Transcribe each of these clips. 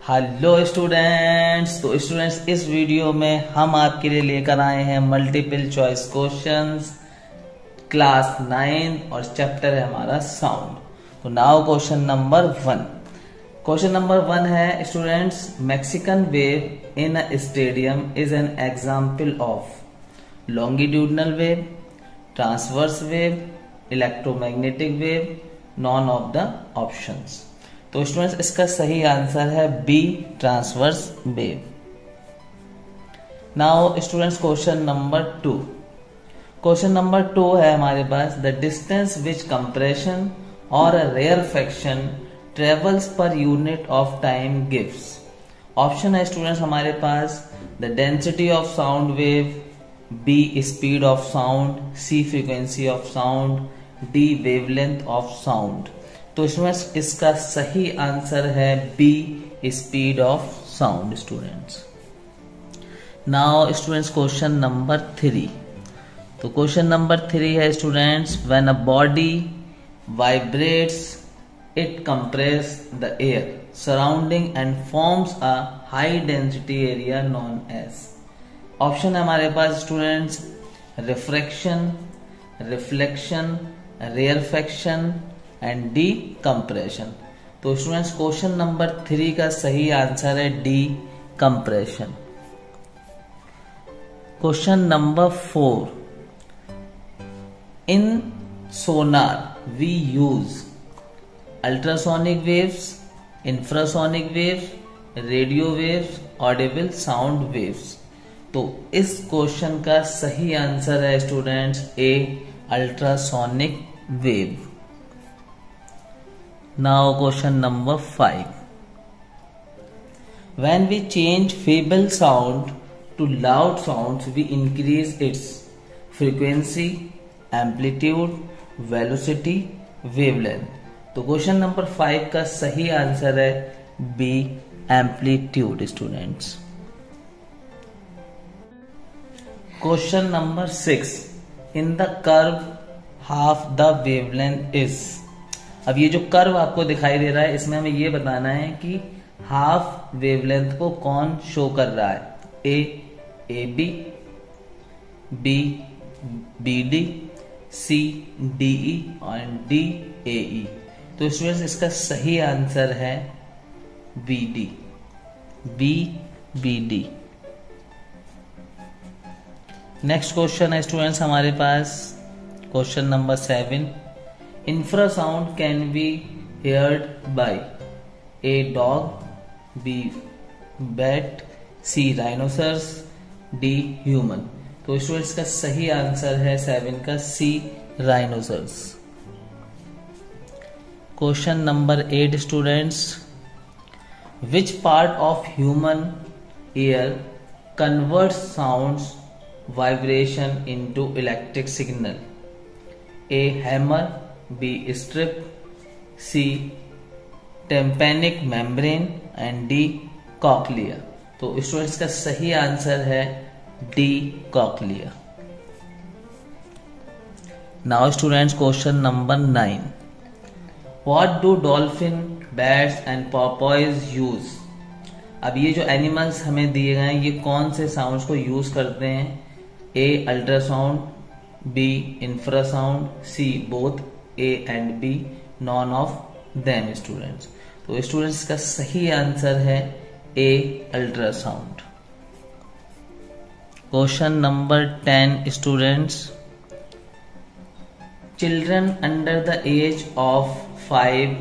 Hello students. तो students, इस video में हम आपके लिए लेकर आए हैं मल्टीपल चॉइस क्वेश्चंस क्लास 9 और चैप्टर है हमारा साउंड। तो now question number 1। Question number 1 है students, Mexican wave in a stadium is an example of longitudinal wave, transverse wave, electromagnetic wave, none of the options. तो students, इसका सही answer है B, transverse wave. Now students, question number 2। Question number 2 है हमारे पास, the distance which compression और a rarefaction travels per unit of time gives. Option है students हमारे पास, the density of sound wave, B speed of sound, C frequency of sound, D wavelength of sound. तो students, इसका सही answer है B, speed of sound. Students, now students, question number 3। तो question number 3 है students, when a body vibrates it compress the air surrounding and forms a high density area known as. Option है हमारे पास students, refraction, reflection, rarefaction and D compression. तो students, question number 3 का सही answer है D, compression. Question number 4, in sonar we use ultrasonic waves, infrasonic waves, radio waves, audible sound waves. तो इस question का सही आंसर है students A, ultrasonic wave. Now question number 5. When we change feeble sound to loud sounds, we increase its frequency, amplitude, velocity, wavelength. तो question number 5 का सही answer है B, amplitude. Students, question number 6, in the curve half the wavelength is. अब ये जो curve आपको दिखाई दे रहा है, इसमें हमें ये बताना है कि हाफ वेवलेंथ को कौन शो कर रहा है, A B, B B D, C D E और डी ए ई। तो स्टूडेंट्स, इसका सही आंसर है B D, B B D. Next question है स्टूडेंट्स हमारे पास, question number 7। Infrasound can be heard by A, dog, B, bat, C, rhinoceros, D, human। तो students का सही आंसर है 7 का C, rhinoceros। Question number 8 students, which part of human ear converts sounds vibration into electric signal. A, hammer, B, strip, C, tympanic membrane and D, cochlea. तो students का सही answer है D, cochlea. Now students, question number 9। What do dolphin, bats and porpoise use. अब ये जो animals हमें दिए गए हैं, ये कौन से साउंड्स को यूज करते हैं, A, ultrasound, B, infrasound, C, both A and B, none of them. Students, तो स्टूडेंट्स का सही आंसर है A, ultrasound. Question number 10 students, children under the age of 5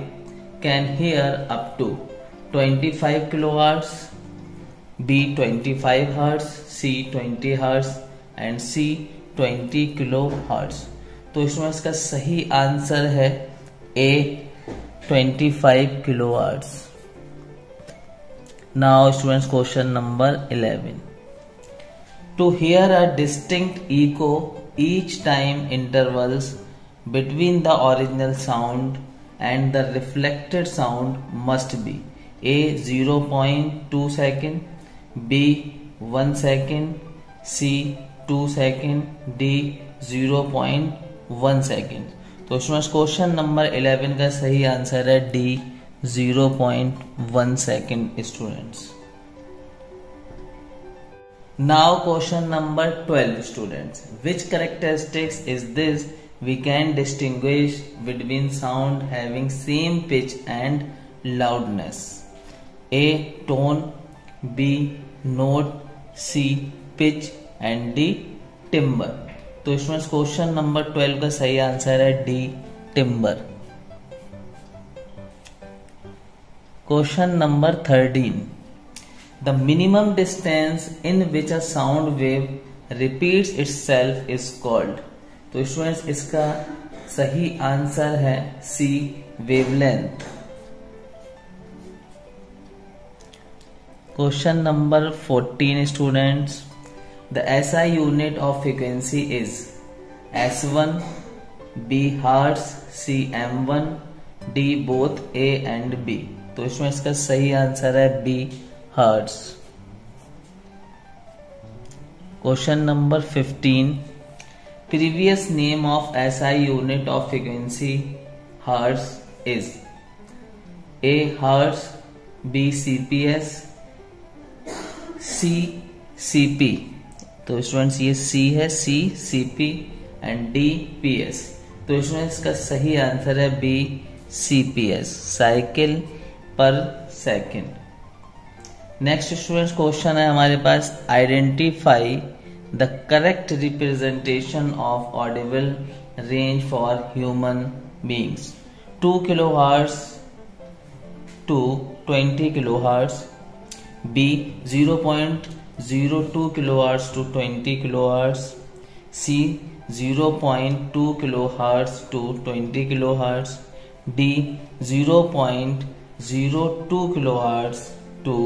can hear up to 25 kilohertz, B 25 hertz, C 20 hertz and C 20 kilohertz. तो students का सही answer है A, 25 kilohertz. Now students, question number 11। To hear a distinct eco each time intervals between the original sound and the reflected sound must be A, 0.2 second, B 1 second, C 2 second, D 0.1 second. तो students, question number 11 का सही answer है D, 0.1 second students. Now question number 12 students. Which characteristics is this we can distinguish between sound having same pitch and loudness? A. Tone, B. Note, C. Pitch and D. Timbre. तो इसमें question number 12 का सही answer है D, timber. Question number 13. The minimum distance in which a sound wave repeats itself is called. तो students इसका सही answer है C, wavelength. Question number 14 students. The SI unit of frequency is S1, B hertz, C M1, D both A and B. तो इसमें इसका सही answer है B, hertz. Question number 15. Previous name of SI unit of frequency hertz is A hertz, B CPS, C CP. तो students ये C है, C CP and D PS. तो students का सही आंसर है B CPS, cycle per second. Next students question है हमारे पास. Identify the correct representation of audible range for human beings. 2 kilohertz to 20 kilohertz, B 0.02 kilohertz to 20 kilohertz, C 0.2 kilohertz to 20 kilohertz, D 0.02 kilohertz to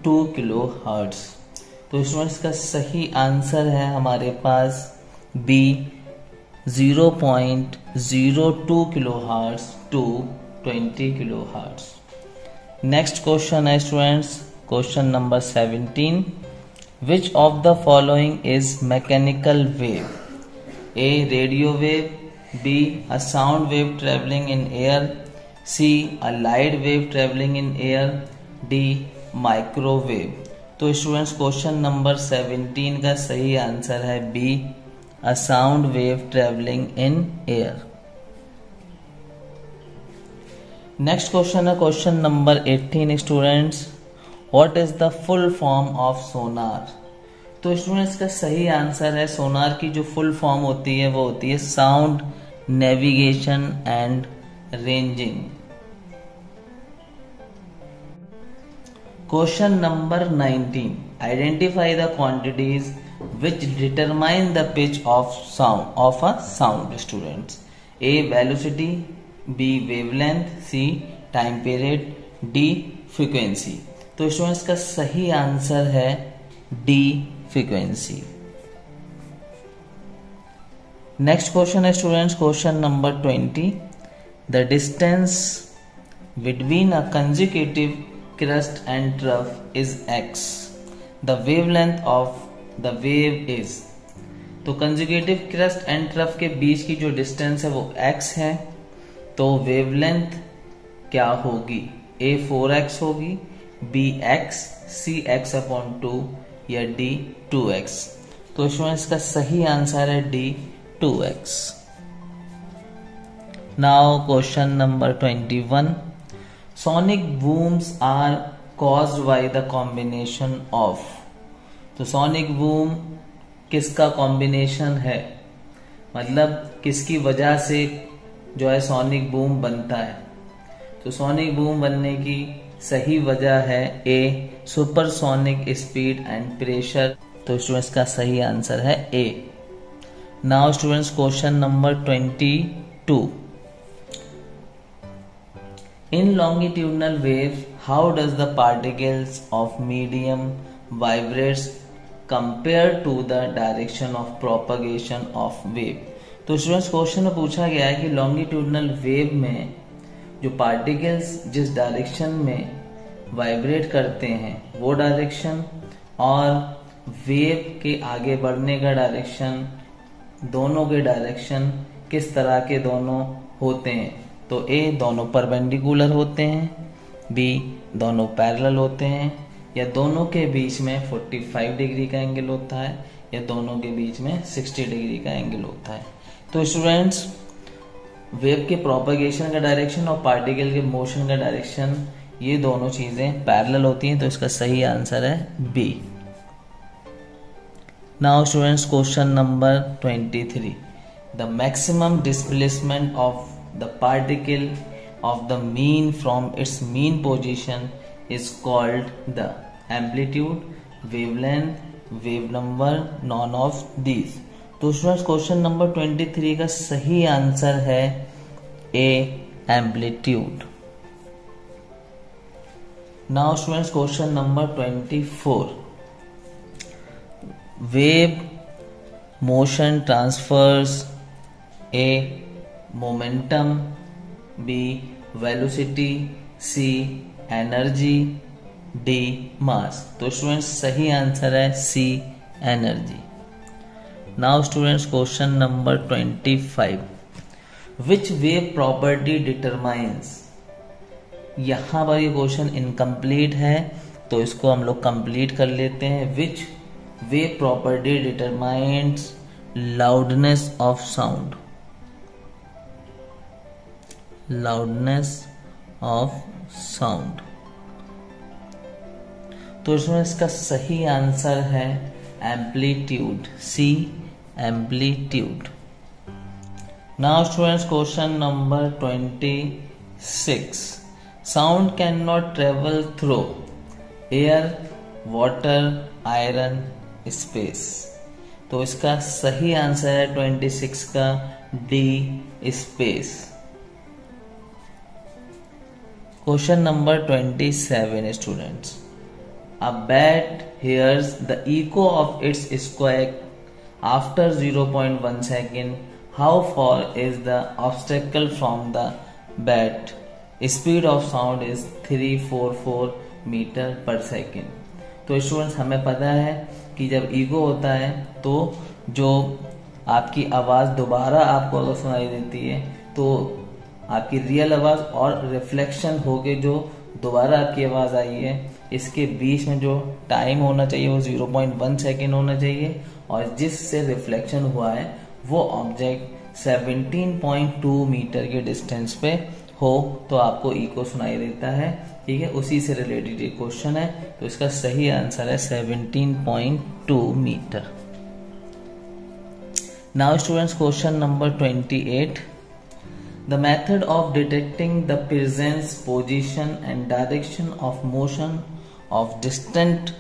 2 kilohertz. तो students का सही answer है हमारे पास B 0.02 kilohertz to 20 kilohertz. Next question है students question number 17. Which of the following is mechanical wave? A. Radio wave, B. A sound wave traveling in air, C. A light wave traveling in air, D. Microwave. तो students question number 17 का सही answer है B. A sound wave traveling in air. नेक्स्ट question है question number 18 students. What is the full form of sonar? तो students का सही answer है सोनार की जो फुल फॉर्म होती है वो होती है sound navigation and ranging. Question number 19. Identify the quantities which determine the pitch of a sound. Students A. Velocity, B. Wavelength, C. Time period, D. Frequency. तो स्टूडेंट्स का सही आंसर है D. फ्रीक्वेंसी. नेक्स्ट क्वेश्चन है students question number 20. The distance between a consecutive crust and trough is x. The wavelength of the wave is. तो consecutive crust and trough के बीच की जो distance है वो x है. तो वेवलेंथ क्या होगी? A 4x होगी, B x, C x upon 2 या D 2x. तो स्टूडेंट्स का सही आंसर है D 2x. Now question number 21. Sonic booms are caused by the combination of. तो sonic boom किसका कॉम्बिनेशन है, मतलब किसकी वजह से जो है sonic boom बनता है. तो sonic boom बनने की सही वजह है A. Supersonic speed and pressure. तो स्टूडेंट्स का सही आंसर है A. Now students question number 22. In longitudinal wave, how does the particles of medium vibrates compared to the direction of propagation of wave? तो स्टूडेंट्स क्वेश्चन में पूछा गया है कि लॉन्गिट्यूडनल वेव में जो पार्टिकल्स जिस डायरेक्शन में वाइब्रेट करते हैं वो डायरेक्शन और वेव के आगे बढ़ने का डायरेक्शन, दोनों के डायरेक्शन किस तरह के दोनों होते हैं. तो ए दोनों परपेंडिकुलर होते हैं, बी दोनों पैरेलल होते हैं, या दोनों के बीच में 45 डिग्री का एंगल होता है, या दोनों के बीच में 60 डिग्री का एंगल होता है। तो स्टूडेंट्स, वेव के प्रोपगेशन का डायरेक्शन और पार्टिकल के मोशन का डायरेक्शन, ये दोनों चीजें पैरेलल होती हैं, तो इसका सही आंसर है B. Now students, question number 23, the maximum displacement of the particle of the mean from its mean position is called the amplitude, wavelength, wave number, none of these। तो स्टूडेंट्स, क्वेश्चन नंबर 23 का सही answer है A, amplitude. Now students, question number 24, wave motion transfers A momentum, B velocity, C energy, D mass. तो students, सही answer है C, energy. Now students, question number 25, which wave property determines. यहां पर ये question incomplete है, तो इसको हम लोग कंप्लीट कर लेते हैं। Which wave property determines loudness of sound, loudness of sound. तो इसमें इसका सही आंसर है amplitude, C, amplitude. Now students, question number 26, sound can not travel through air, water, iron, space. तो इसका सही आंसर है 26 का D, space. Question number 27 students, a bat hears the echo of its squawk after 0.1 second. How far is the obstacle from the bat? Speed of sound is 344 meter per second। तो students, हमें पता है कि जब eco होता है तो जो आपकी आवाज दोबारा आपको अगर सुनाई देती है तो आपकी रियल आवाज और रिफ्लेक्शन होके जो दोबारा आपकी आवाज आई है, इसके बीच में जो टाइम होना चाहिए वो 0.1 सेकेंड होना चाहिए, और जिससे रिफ्लेक्शन हुआ है वो ऑब्जेक्ट 17.2 मीटर के डिस्टेंस पे हो तो आपको इको सुनाई देता है। ठीक है, उसी से रिलेटेड ये क्वेश्चन है, तो इसका सही आंसर है 17.2 metre. Now students, question number 28, the method of detecting the presence, position and direction of motion of distant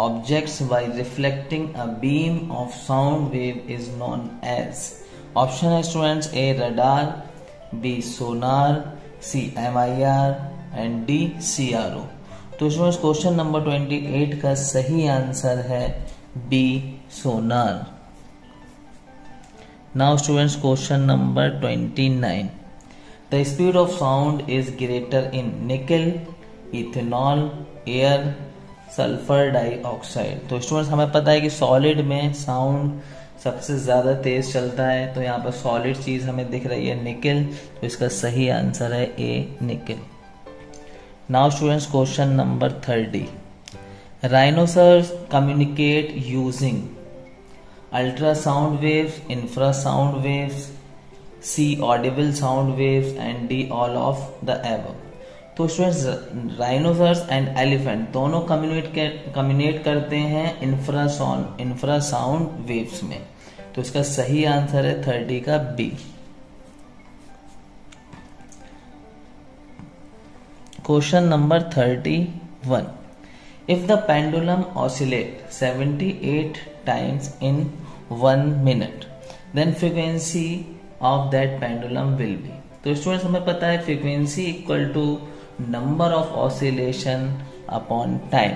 objects by reflecting a beam of sound wave is known as। option है students, A radar, B sonar, C MIR and D CRO। तो students, question number 28 का सही answer है B sonar। Now students, question number 29, the speed of sound is greater in nickel, ethanol, air, sulfur dioxide। तो students, हमें पता है कि solid में साउंड सबसे ज्यादा तेज चलता है, तो यहाँ पर सॉलिड चीज हमें दिख रही है निकेल, तो इसका सही आंसर है A, nickel. Now students, question number 30, rhinoceros communicate using ultrasound waves, infrasound waves, C audible sound waves and D all of the above। तो स्टूडेंट्स, राइनोसर्स एंड एलिफेंट दोनों कम्युनिकेट करते हैं इंफ्रासाउंड वेव्स में, तो इसका सही आंसर है 30 का B. Question number 31, if the pendulum oscillate 78 times in 1 minute then frequency of that pendulum will be. तो स्टूडेंट्स, हमें पता है frequency equal to number of oscillation upon time.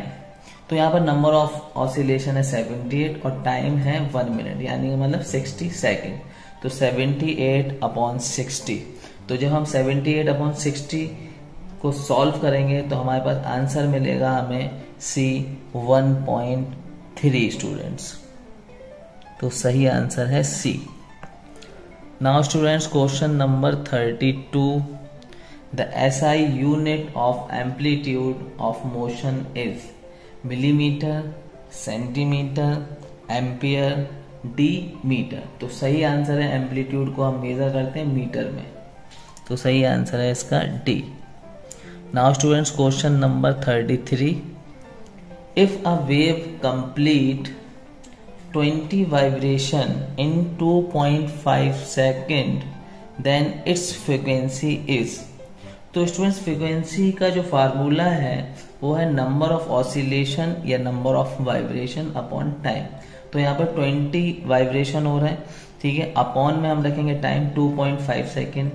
तो यहाँ पर नंबर ऑफ ऑसिलेशन है 78 और टाइम है 1 मिनट, यानी मतलब 60 सेकेंड। तो 78 अपॉन 60, तो जब हम 78 अपॉन 60 को सॉल्व करेंगे तो हमारे पास आंसर मिलेगा हमें C 1.3 स्टूडेंट्स। तो सही आंसर है C। Now students, question number 32, the SI unit of amplitude of motion is millimetre, centimetre, ampere, D metre. तो सही आंसर है, एम्पलीट्यूड को हम मेजर करते हैं मीटर में, तो सही आंसर है इसका D. Now students question number 33, if a wave complete 20 vibration in 2.5 second then its frequency is. तो स्टूडेंट्स फ्रीक्वेंसी का जो फार्मूला है वो है नंबर ऑफ ऑसिलेशन या number of vibration upon time. तो यहाँ पर 20 वाइब्रेशन हो रहा है, ठीक है, अपॉन में हम रखेंगे टाइम 2.5 सेकेंड,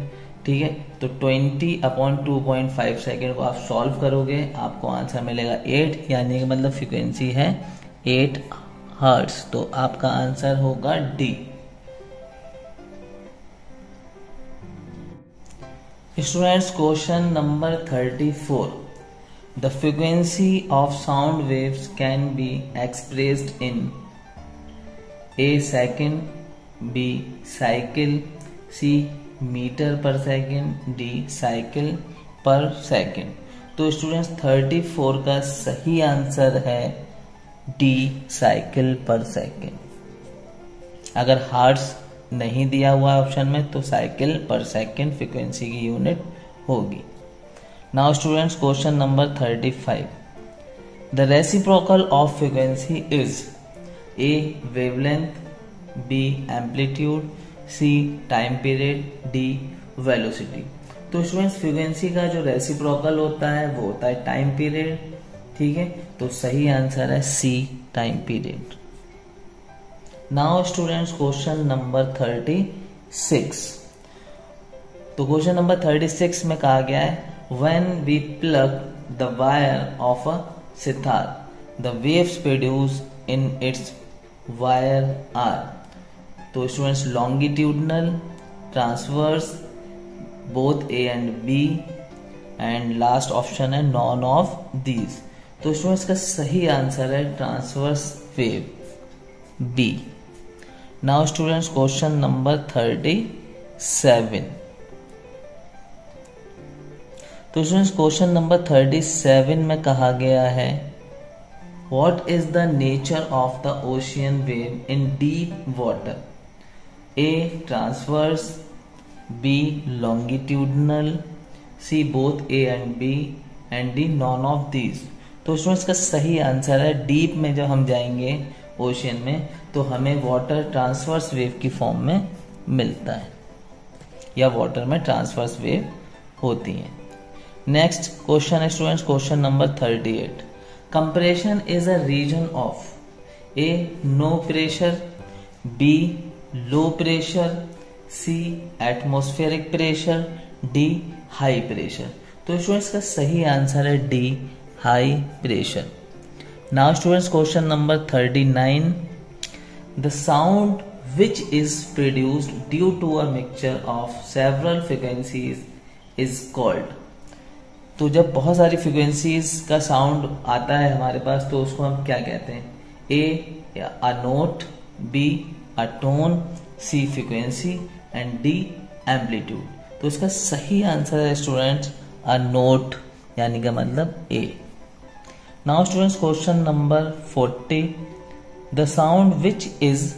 ठीक है। तो 20 अपॉन 2.5 सेकेंड को आप सॉल्व करोगे, आपको आंसर मिलेगा 8, यानी कि मतलब फ्रीक्वेंसी है 8 हर्ट्ज। तो आपका आंसर होगा D. Students question number 34, the frequency of sound waves can be expressed in A second, B cycle, C metre per second, D cycle per second. तो स्टूडेंट्स 34 का सही आंसर है डी साइकिल पर सेकेंड। अगर hertz नहीं दिया हुआ option में तो साइकिल पर सेकेंड फ्रीक्वेंसी की यूनिट होगी। Now students question number 35, the reciprocal of frequency is A wavelength, B amplitude, C time period, D velocity. तो स्टूडेंट्स फ्रीक्वेंसी का जो रेसिप्रोकल होता है वो होता है टाइम पीरियड, ठीक है। तो सही आंसर है C time period. Now students question number 36, तो क्वेश्चन नंबर 36 में कहा गया है when we pluck the wire of a sitar the waves produce in its wire are. तो students longitudinal, transverse, both A and B, and last option है none of these. तो students का सही आंसर है transverse wave, B. Now students question number 37, तो students question number 37 में कहा गया है what is the nature of the ocean wave in deep water, A transverse, B longitudinal, C both A and B, and D none of these. तो students का सही answer है deep में जब हम जाएंगे ओशियन में तो हमें वाटर ट्रांसवर्स वेव की फॉर्म में मिलता है, या वाटर में ट्रांसवर्स वेव होती है। नेक्स्ट क्वेश्चन है students question number 38, compression is a region of A no pressure, B low pressure, C atmospheric pressure, D high pressure. तो स्टूडेंट्स का सही आंसर है D high pressure. Now students question number 39, the sound which is produced due to a mixture of several frequencies is called. तो जब बहुत सारी frequencies का sound आता है हमारे पास तो उसको हम क्या कहते हैं, A a note, B a tone, C frequency, and D amplitude. तो इसका सही आंसर है स्टूडेंट्स अ नोट, यानी का मतलब A. Now students question number 40, the sound which is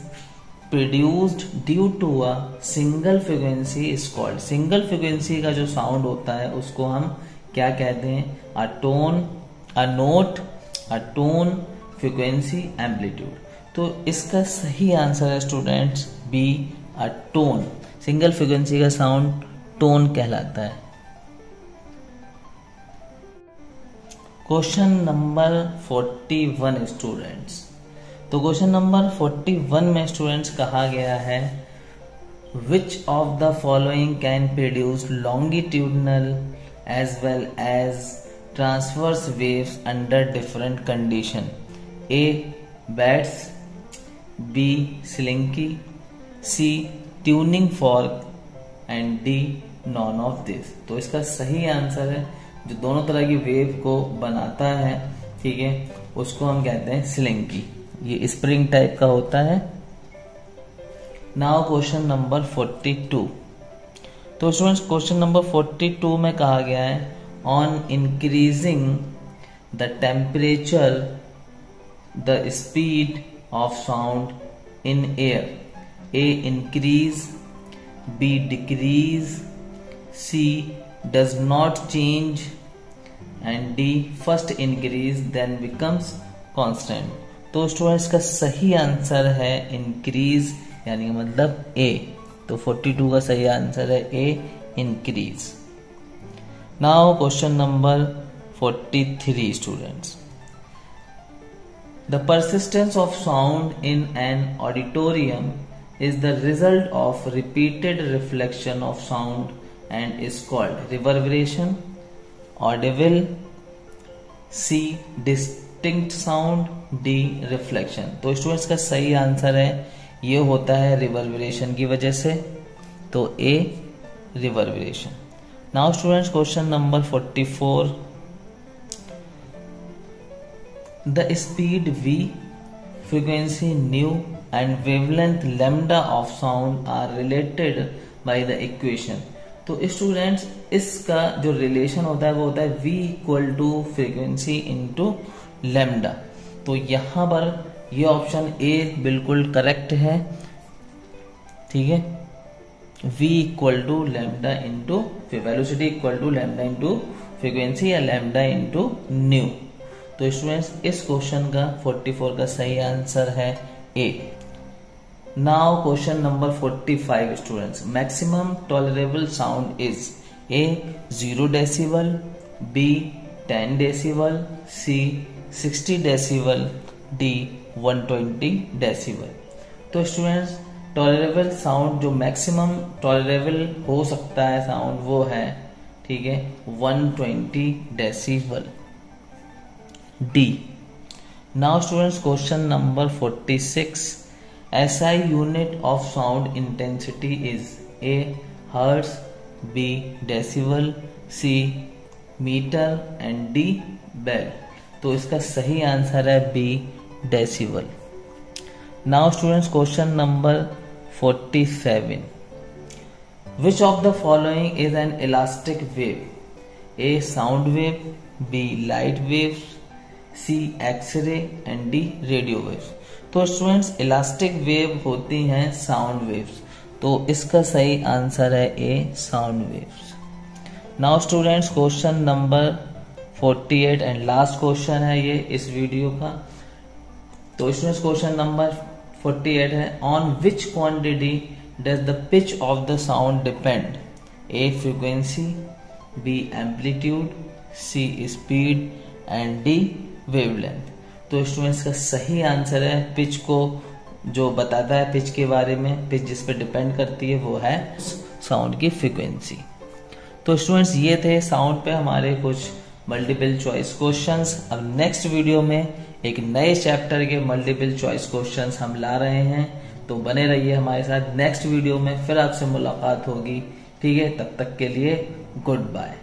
produced due to a single frequency is called. Single frequency का जो sound होता है उसको हम क्या कहते हैं, a tone, a note, a tone, frequency, amplitude. तो इसका सही आंसर है students B a tone. Single frequency का साउंड टोन कहलाता है। क्वेश्चन नंबर 41 स्टूडेंट्स, तो क्वेश्चन नंबर 41 में स्टूडेंट्स कहा गया है which of the following can produce longitudinal as well as transverse waves under different condition, A bats, B slinky, C tuning fork, and D none of this. तो इसका सही answer है जो दोनों तरह की वेव को बनाता है, ठीक है, उसको हम कहते हैं स्लिंकी। ये स्प्रिंग टाइप का होता है। नाउ क्वेश्चन नंबर 42, तो स्टूडेंट्स क्वेश्चन नंबर 42 में कहा गया है on increasing the temperature the speed of sound in air, A increase, B decrease, C does not change and D first increase then becomes constant. तो students का सही answer है increase, यानी मतलब ए। तो 42 का सही आंसर है A increase. Now question number 43 students, the persistence of sound in an auditorium is the result of repeated reflection of sound and is called reverberation, audible, C distinct sound, D reflection। तो students का सही answer है ये होता है reverberation की वजह से, तो A reverberation. Now students question number 44, the speed v, frequency nu and wavelength lambda of sound are related by the equation। तो स्टूडेंट्स इसका जो रिलेशन होता है वो होता है v equal to frequency into lambda. तो यहां पर ये ऑप्शन ए बिल्कुल करेक्ट है, ठीक है। v equal to lambda into velocity equal to lambda into frequency या लैम्डा इंटू न्यू। तो स्टूडेंट्स इस क्वेश्चन का 44 का सही आंसर है A. Now question number 45 students, maximum tolerable sound is A 0 decibel, B 10 decibel, C 60 decibel, D 120 decibel. तो students tolerable sound जो maximum tolerable हो सकता है साउंड वो है, ठीक है, 120 decibel, D. Now students question number 46, SI unit of sound intensity is A hertz, B decibel, C metre and D bel. तो इसका सही आंसर है B decibel. Now students question number 47, which of the following is an elastic wave, A sound wave, B light waves, C X ray and D radio waves. तो students elastic wave होती हैं sound waves, तो इसका सही answer है A sound waves. Now students question number 48 and last question है ये इस वीडियो का। तो स्टूडेंट्स क्वेश्चन नंबर 48 है, on which quantity does the pitch of the sound depend, A frequency, B amplitude, C speed and D wavelength. तो students का सही answer है पिच को जो बताता है पिच के बारे में, पिच जिस पे डिपेंड करती है वो है साउंड की फ्रीक्वेंसी। तो स्टूडेंट्स ये थे साउंड पे हमारे कुछ मल्टीपल चॉइस क्वेश्चंस। अब नेक्स्ट वीडियो में एक नए चैप्टर के मल्टीपल चॉइस क्वेश्चंस हम ला रहे हैं, तो बने रहिए हमारे साथ। नेक्स्ट वीडियो में फिर आपसे मुलाकात होगी, ठीक है। तब तक के लिए गुड बाय।